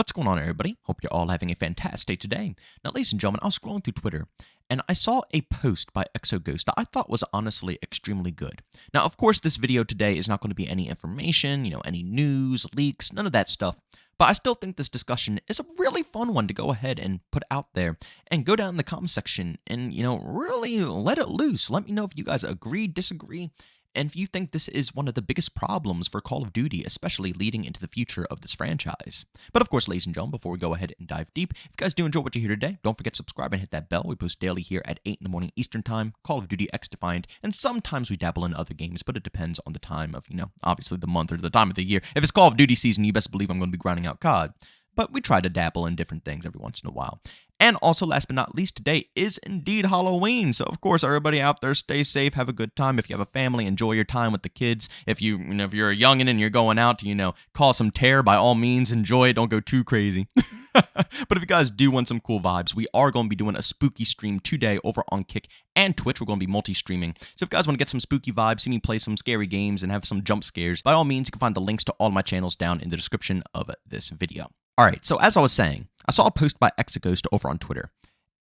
What's going on, everybody? Hope you're all having a fantastic day today. Now, ladies and gentlemen, I was scrolling through Twitter, and I saw a post by Exoghost that I thought was honestly extremely good. Now, of course, this video today is not going to be any information, any news, leaks, none of that stuff. But I still think this discussion is a really fun one to go ahead and put out there and go down in the comment section and, really let it loose. Let me know if you guys agree, disagree, and if you think this is one of the biggest problems for Call of Duty, especially leading into the future of this franchise. But of course, ladies and gentlemen, before we go ahead and dive deep, if you guys do enjoy what you hear today, don't forget to subscribe and hit that bell. We post daily here at 8 in the morning Eastern Time, Call of Duty X-Defined, and sometimes we dabble in other games, but it depends on the time of, obviously the month or the time of the year. If it's Call of Duty season, you best believe I'm going to be grinding out COD. But we try to dabble in different things every once in a while. And also, last but not least, today is indeed Halloween. So, of course, everybody out there, stay safe, have a good time. If you have a family, enjoy your time with the kids. If if you're a youngin' and you're going out to, cause some terror, by all means, enjoy it. Don't go too crazy. But if you guys do want some cool vibes, we are going to be doing a spooky stream today over on Kick and Twitch. We're going to be multi-streaming. So if you guys want to get some spooky vibes, see me play some scary games, and have some jump scares, by all means, you can find the links to all my channels down in the description of this video. All right, so as I was saying, I saw a post by Exoghost over on Twitter,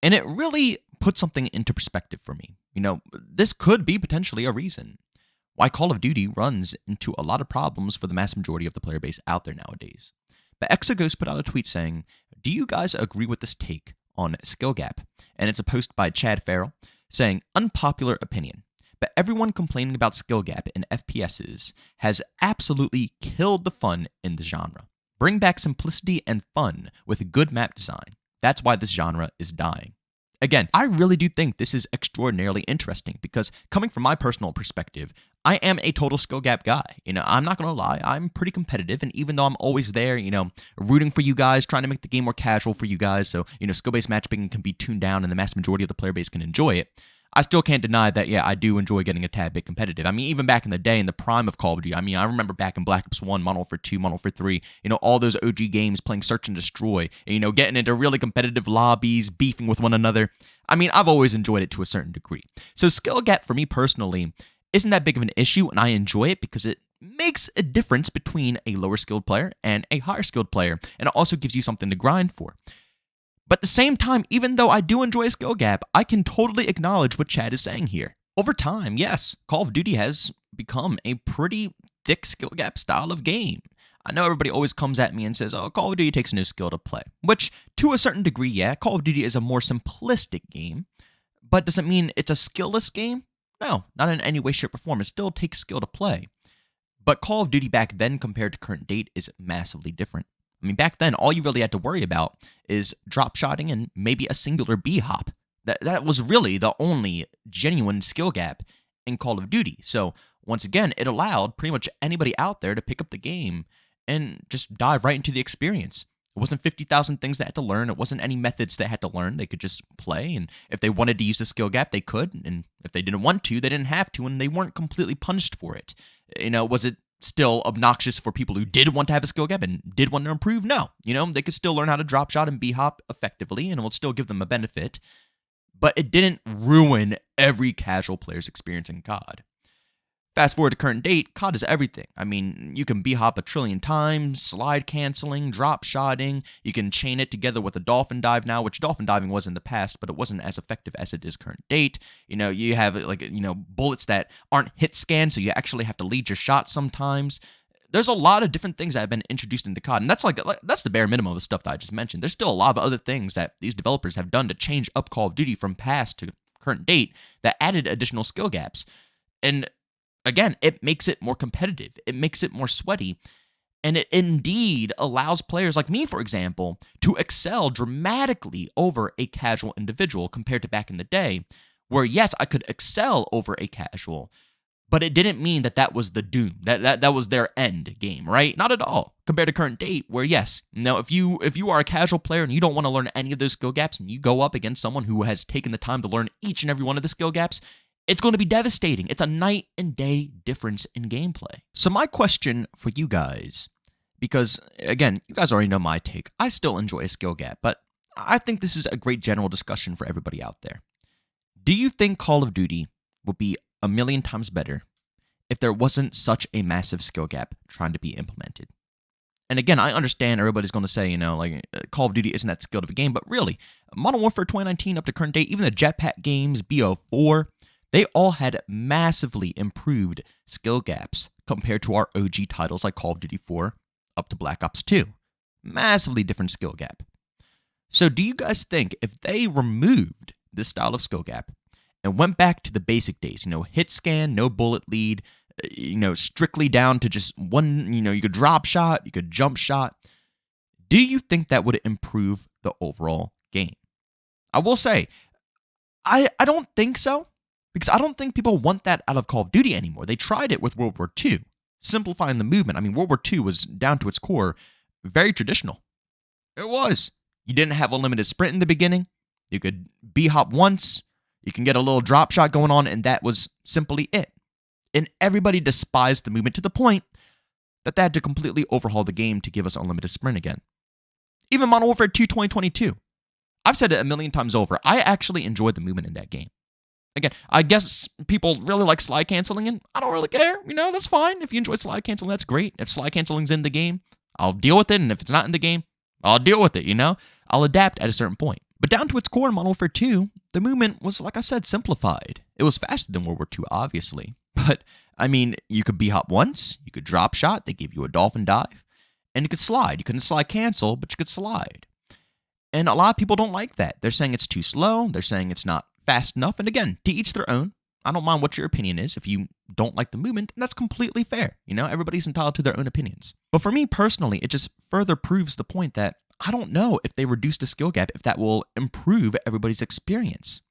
and it really put something into perspective for me. This could be potentially a reason why Call of Duty runs into a lot of problems for the mass majority of the player base out there nowadays. But Exoghost put out a tweet saying, "Do you guys agree with this take on skill gap?" And it's a post by Chad Farrell saying, "Unpopular opinion, but everyone complaining about skill gap in FPSs has absolutely killed the fun in the genre. Bring back simplicity and fun with good map design. That's why this genre is dying." Again, I really do think this is extraordinarily interesting because coming from my personal perspective, I am a total skill gap guy. I'm not going to lie, I'm pretty competitive, and even though I'm always there, rooting for you guys, trying to make the game more casual for you guys so, skill-based matchmaking can be tuned down and the mass majority of the player base can enjoy it, I still can't deny that, yeah, I do enjoy getting a tad bit competitive. I mean, even back in the day, in the prime of Call of Duty, I remember back in Black Ops 1, Modern Warfare 2, Modern Warfare 3, all those OG games playing Search and Destroy, and, getting into really competitive lobbies, beefing with one another. I've always enjoyed it to a certain degree. So skill gap for me personally isn't that big of an issue, and I enjoy it because it makes a difference between a lower skilled player and a higher skilled player, and it also gives you something to grind for. But at the same time, even though I do enjoy a skill gap, I can totally acknowledge what Chad is saying here. Over time, yes, Call of Duty has become a pretty thick skill gap style of game. I know everybody always comes at me and says, oh, Call of Duty takes no skill to play. Which, to a certain degree, yeah, Call of Duty is a more simplistic game. But does it mean it's a skillless game? No, not in any way, shape, or form. It still takes skill to play. But Call of Duty back then compared to current date is massively different. Back then, all you really had to worry about is drop shotting and maybe a singular B-hop. That was really the only genuine skill gap in Call of Duty. So, once again, it allowed pretty much anybody out there to pick up the game and just dive right into the experience. It wasn't 50,000 things they had to learn. It wasn't any methods they had to learn. They could just play, and if they wanted to use the skill gap, they could, and if they didn't want to, they didn't have to, and they weren't completely punished for it. Was it still obnoxious for people who did want to have a skill gap and did want to improve? No. They could still learn how to drop shot and B-hop effectively, and it will still give them a benefit. But it didn't ruin every casual player's experience in COD. Fast forward to current date, COD is everything. You can B-hop a trillion times, slide canceling, drop shotting. You can chain it together with a dolphin dive now, which dolphin diving was in the past, but it wasn't as effective as it is current date. You have bullets that aren't hit scanned, so you actually have to lead your shot sometimes. There's a lot of different things that have been introduced into COD, and that's the bare minimum of the stuff that I just mentioned. There's still a lot of other things that these developers have done to change up Call of Duty from past to current date that added additional skill gaps. And again, it makes it more competitive. It makes it more sweaty. And it indeed allows players like me, for example, to excel dramatically over a casual individual compared to back in the day, where, yes, I could excel over a casual, but it didn't mean that was the doom. That was their end game, right? Not at all. Compared to current date, where, yes, now if you are a casual player and you don't want to learn any of those skill gaps, and you go up against someone who has taken the time to learn each and every one of the skill gaps, it's going to be devastating. It's a night and day difference in gameplay. So my question for you guys, because again, you guys already know my take. I still enjoy a skill gap, but I think this is a great general discussion for everybody out there. Do you think Call of Duty would be a million times better if there wasn't such a massive skill gap trying to be implemented? And again, I understand everybody's going to say, Call of Duty isn't that skilled of a game, but really, Modern Warfare 2019 up to current date, even the Jetpack games, BO4, they all had massively improved skill gaps compared to our OG titles like Call of Duty 4 up to Black Ops 2. Massively different skill gap. So do you guys think if they removed this style of skill gap and went back to the basic days, hit scan, no bullet lead, strictly down to just one, you could drop shot, you could jump shot, do you think that would improve the overall game? I will say, I don't think so, because I don't think people want that out of Call of Duty anymore. They tried it with World War II, simplifying the movement. I mean, World War II was, down to its core, very traditional. It was. You didn't have a limited sprint in the beginning. You could B-hop once, you can get a little drop shot going on, and that was simply it. And everybody despised the movement to the point that they had to completely overhaul the game to give us unlimited sprint again. Even Modern Warfare 2 2022. I've said it a million times over. I actually enjoyed the movement in that game. Again, I guess people really like slide canceling, and I don't really care. That's fine. If you enjoy slide canceling, that's great. If slide canceling's in the game, I'll deal with it. And if it's not in the game, I'll deal with it, I'll adapt at a certain point. But down to its core in Modern Warfare 2, the movement was, like I said, simplified. It was faster than World War II, obviously. But, you could B-hop once, you could drop shot, they gave you a dolphin dive, and you could slide. You couldn't slide cancel, but you could slide. And a lot of people don't like that. They're saying it's too slow, they're saying it's not fast enough, and again, to each their own. I don't mind what your opinion is. If you don't like the movement, then that's completely fair. Everybody's entitled to their own opinions. But for me personally, it just further proves the point that I don't know if they reduce the skill gap, if that will improve everybody's experience.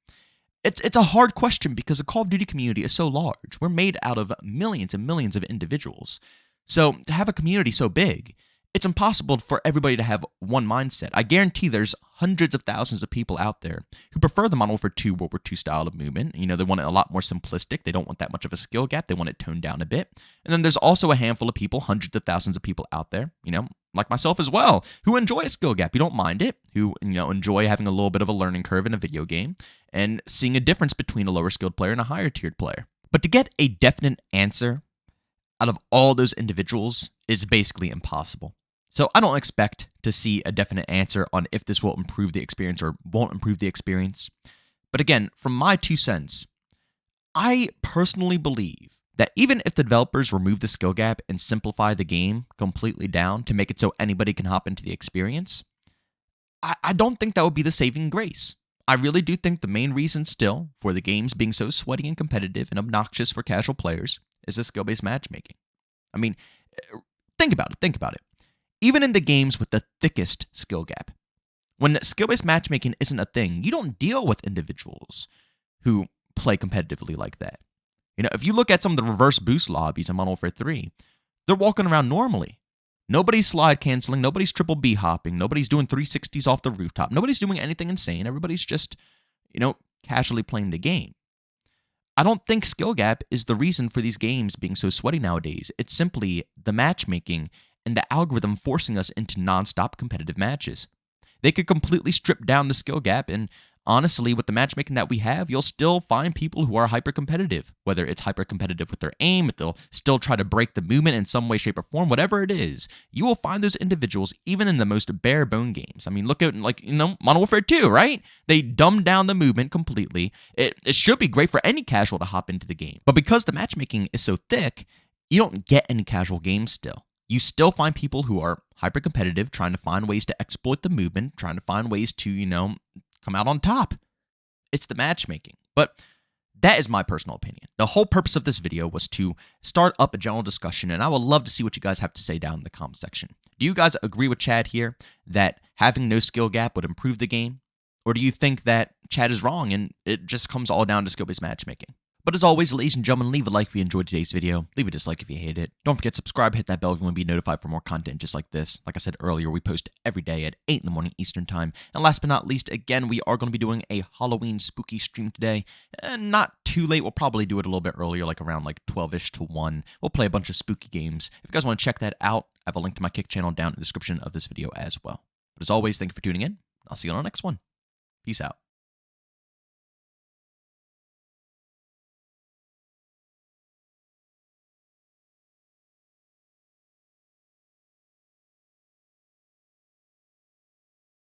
It's a hard question because the Call of Duty community is so large. We're made out of millions and millions of individuals. So to have a community so big, it's impossible for everybody to have one mindset. I guarantee there's hundreds of thousands of people out there who prefer the Modern Warfare 2 World War II style of movement. They want it a lot more simplistic. They don't want that much of a skill gap. They want it toned down a bit. And then there's also a handful of people, hundreds of thousands of people out there, like myself as well, who enjoy a skill gap. You don't mind it, who enjoy having a little bit of a learning curve in a video game and seeing a difference between a lower skilled player and a higher tiered player. But to get a definite answer out of all those individuals is basically impossible. So I don't expect to see a definite answer on if this will improve the experience or won't improve the experience. But again, from my 2 cents, I personally believe that even if the developers remove the skill gap and simplify the game completely down to make it so anybody can hop into the experience, I don't think that would be the saving grace. I really do think the main reason still for the games being so sweaty and competitive and obnoxious for casual players is the skill-based matchmaking. Think about it. Even in the games with the thickest skill gap, when skill-based matchmaking isn't a thing, you don't deal with individuals who play competitively like that. If you look at some of the reverse boost lobbies in Modern Warfare 3, they're walking around normally. Nobody's slide canceling, nobody's triple B hopping, nobody's doing 360s off the rooftop, nobody's doing anything insane. Everybody's just, casually playing the game. I don't think skill gap is the reason for these games being so sweaty nowadays. It's simply the matchmaking and the algorithm forcing us into non-stop competitive matches. They could completely strip down the skill gap, and honestly, with the matchmaking that we have, you'll still find people who are hyper-competitive. Whether it's hyper-competitive with their aim, if they'll still try to break the movement in some way, shape, or form, whatever it is, you will find those individuals even in the most bare-bone games. Look at, Modern Warfare 2, right? They dumbed down the movement completely. It should be great for any casual to hop into the game. But because the matchmaking is so thick, you don't get any casual games still. You still find people who are hyper-competitive, trying to find ways to exploit the movement, trying to find ways to, come out on top. It's the matchmaking. But that is my personal opinion. The whole purpose of this video was to start up a general discussion, and I would love to see what you guys have to say down in the comment section. Do you guys agree with Chad here that having no skill gap would improve the game? Or do you think that Chad is wrong and it just comes all down to skill-based matchmaking? But as always, ladies and gentlemen, leave a like if you enjoyed today's video. Leave a dislike if you hate it. Don't forget to subscribe, hit that bell if you want to be notified for more content just like this. Like I said earlier, we post every day at 8 in the morning Eastern Time. And last but not least, again, we are going to be doing a Halloween spooky stream today. And not too late. We'll probably do it a little bit earlier, like around 12-ish to 1. We'll play a bunch of spooky games. If you guys want to check that out, I have a link to my Kick channel down in the description of this video as well. But as always, thank you for tuning in. I'll see you on the next one. Peace out.